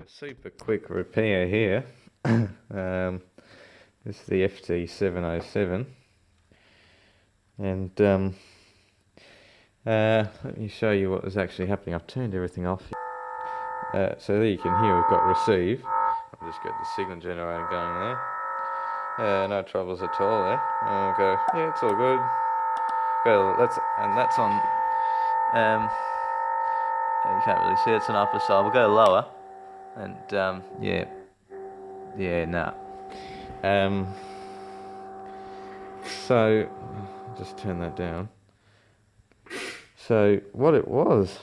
A super quick repair here. This is the FT-707, and let me show you what is actually happening. I've turned everything off. So there you can hear we've got receive. I'll just get the signal generator going there. No troubles at all there. I'll go, yeah, it's all good. Go, that's on. You can't really see it's an upper side. We'll go lower, and no. So just turn that down. So what it was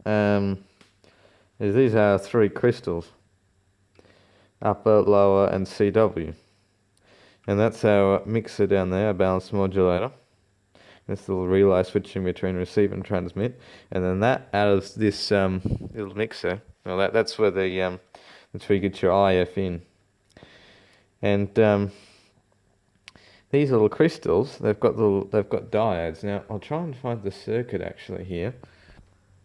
is these are three crystals, upper, lower, and CW, and that's our mixer down there, our balance modulator. This little relay switching between receive and transmit, and then that out of this little mixer. Well, that's where that's where you get your IF in, and these little crystals, they've got diodes. Now I'll try and find the circuit actually here.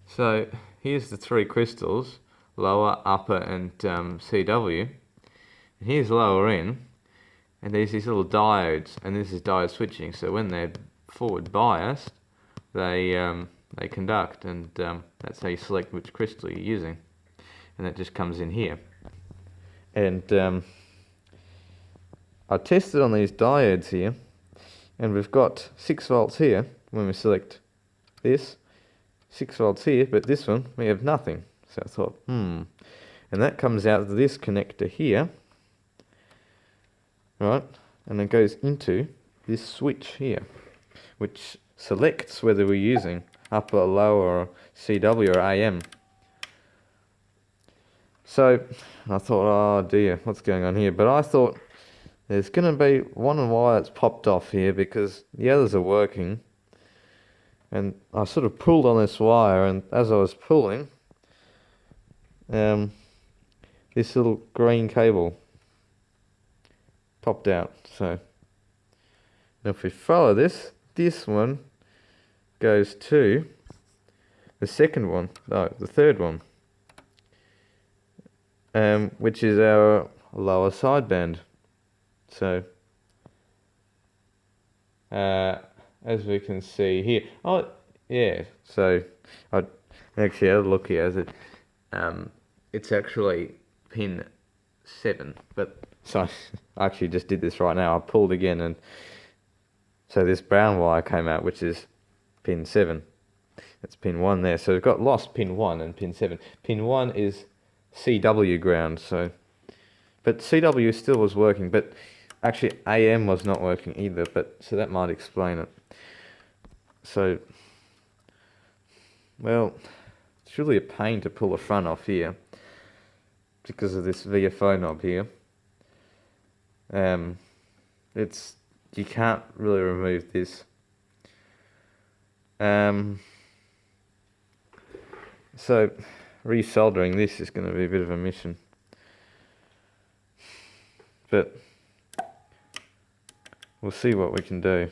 So here's the three crystals, lower, upper, and CW. And here's lower in, and there's these little diodes, and this is diode switching. So when they're forward biased, they conduct, and that's how you select which crystal you're using, and that just comes in here. And I tested on these diodes here, and we've got 6 volts here when we select this, 6 volts here, but this one we have nothing. So I thought, and that comes out of this connector here, right, and it goes into this switch here, which selects whether we're using upper, lower, or CW or AM. So I thought, oh dear, what's going on here? But I thought there's going to be one wire that's popped off here because the others are working. And I sort of pulled on this wire, and as I was pulling, this little green cable popped out. So now if we follow this one goes to the second one, no, the third one, which is our lower sideband. So as we can see here, oh yeah, so I actually had a look here. As it's actually pin 7, but so I actually just did this right now. I pulled again, and so this brown wire came out, which is pin 7. That's pin 1 there. So we've got lost pin 1 and pin 7. Pin 1 is CW ground. So, but CW still was working, but actually AM was not working either. But so that might explain it. So, well, it's really a pain to pull the front off here because of this VFO knob here. You can't really remove this. So resoldering this is going to be a bit of a mission, but we'll see what we can do.